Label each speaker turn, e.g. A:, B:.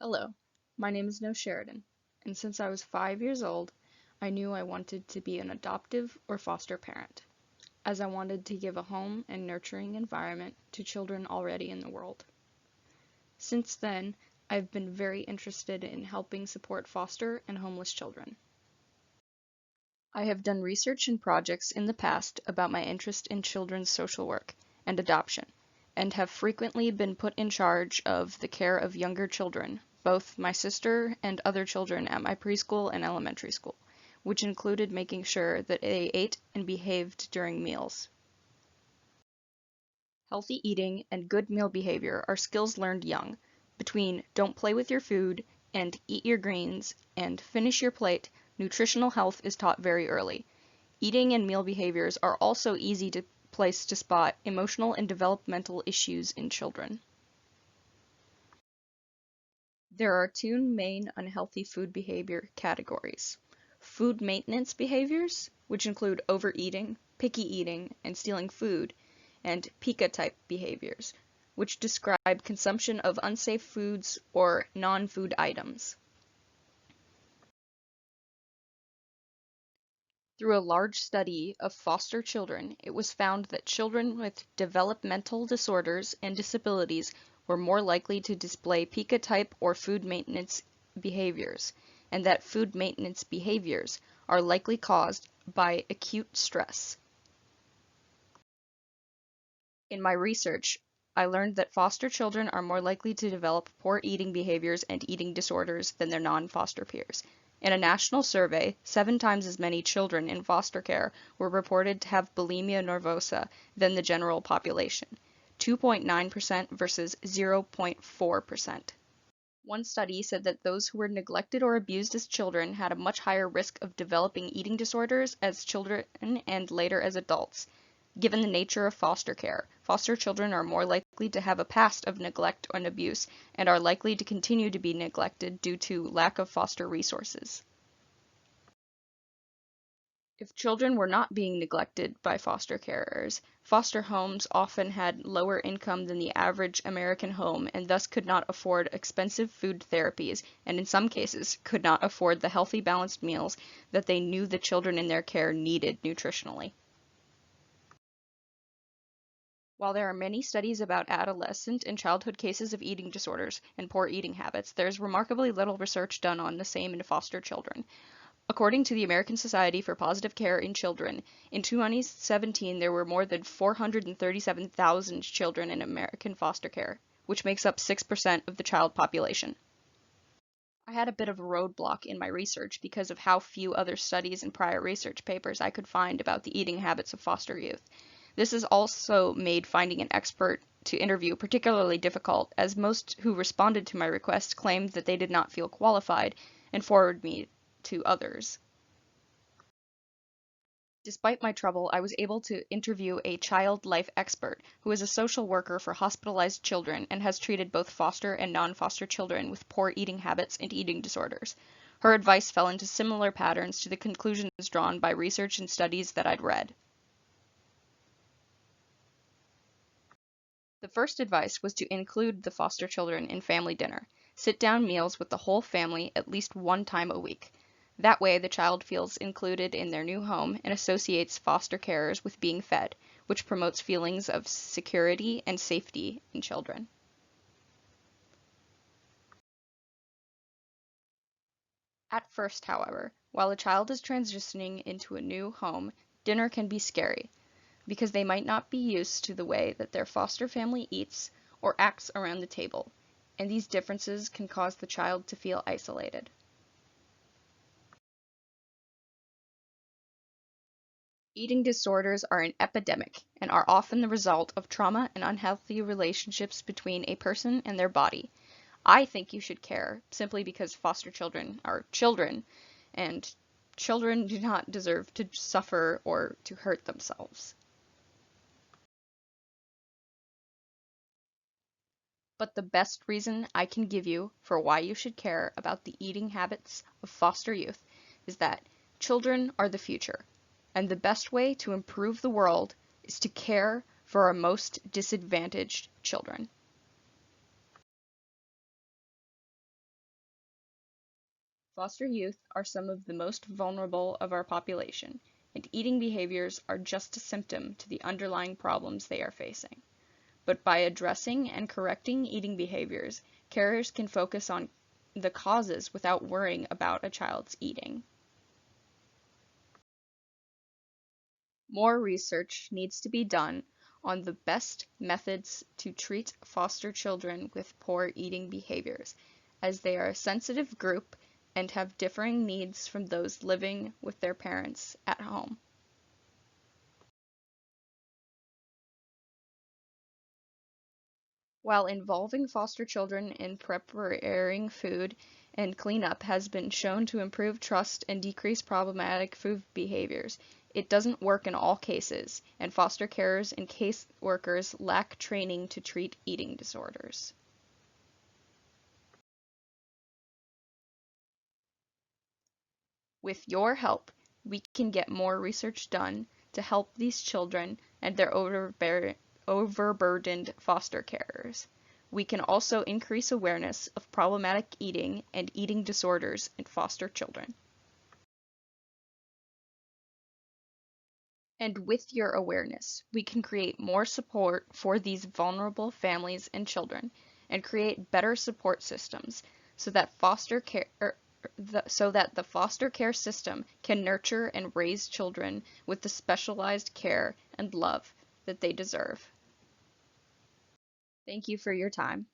A: Hello, my name is No Sheridan, and since I was 5 years old, I knew I wanted to be an adoptive or foster parent, as I wanted to give a home and nurturing environment to children already in the world. Since then, I've been very interested in helping support foster and homeless children. I have done research and projects in the past about my interest in children's social work and adoption, and have frequently been put in charge of the care of younger children, both my sister and other children at my preschool and elementary school, which included making sure that they ate and behaved during meals. Healthy eating and good meal behavior are skills learned young, between don't play with your food and eat your greens and finish your plate. Nutritional health is taught very early. Eating and meal behaviors are also easy to place to spot emotional and developmental issues in children. There are two main unhealthy food behavior categories: food maintenance behaviors, which include overeating, picky eating, and stealing food, and Pecha type behaviors, which describe consumption of unsafe foods or non-food items. Through a large study of foster children, it was found that children with developmental disorders and disabilities were more likely to display Pica type or food maintenance behaviors, and that food maintenance behaviors are likely caused by acute stress. In my research, I learned that foster children are more likely to develop poor eating behaviors and eating disorders than their non-foster peers. In a national survey, 7 times as many children in foster care were reported to have bulimia nervosa than the general population, 2.9% versus 0.4%. One study said that those who were neglected or abused as children had a much higher risk of developing eating disorders as children and later as adults. Given the nature of foster care, foster children are more likely to have a past of neglect and abuse and are likely to continue to be neglected due to lack of foster resources. If children were not being neglected by foster carers, foster homes often had lower income than the average American home and thus could not afford expensive food therapies and in some cases could not afford the healthy balanced meals that they knew the children in their care needed nutritionally. While there are many studies about adolescent and childhood cases of eating disorders and poor eating habits, there is remarkably little research done on the same in foster children. According to the American Society for Positive Care in Children, in 2017 there were more than 437,000 children in American foster care, which makes up 6% of the child population. I had a bit of a roadblock in my research because of how few other studies and prior research papers I could find about the eating habits of foster youth. This has also made finding an expert to interview particularly difficult, as most who responded to my request claimed that they did not feel qualified and forwarded me to others. Despite my trouble, I was able to interview a child life expert who is a social worker for hospitalized children and has treated both foster and non-foster children with poor eating habits and eating disorders. Her advice fell into similar patterns to the conclusions drawn by research and studies that I'd read. The first advice was to include the foster children in family dinner. Sit down meals with the whole family at least one time a week. That way, the child feels included in their new home and associates foster carers with being fed, which promotes feelings of security and safety in children. At first, however, while a child is transitioning into a new home, dinner can be scary because they might not be used to the way that their foster family eats or acts around the table, and these differences can cause the child to feel isolated. Eating disorders are an epidemic and are often the result of trauma and unhealthy relationships between a person and their body. I think you should care simply because foster children are children, and children do not deserve to suffer or to hurt themselves. But the best reason I can give you for why you should care about the eating habits of foster youth is that children are the future, and the best way to improve the world is to care for our most disadvantaged children. Foster youth are some of the most vulnerable of our population, and eating behaviors are just a symptom to the underlying problems they are facing. But by addressing and correcting eating behaviors, carers can focus on the causes without worrying about a child's eating. More research needs to be done on the best methods to treat foster children with poor eating behaviors, as they are a sensitive group and have differing needs from those living with their parents at home. While involving foster children in preparing food and cleanup has been shown to improve trust and decrease problematic food behaviors, it doesn't work in all cases, and foster carers and case workers lack training to treat eating disorders. With your help, we can get more research done to help these children and their overburdened foster carers. We can also increase awareness of problematic eating and eating disorders in foster children. And with your awareness, we can create more support for these vulnerable families and children and create better support systems so that the foster care system can nurture and raise children with the specialized care and love that they deserve. Thank you for your time.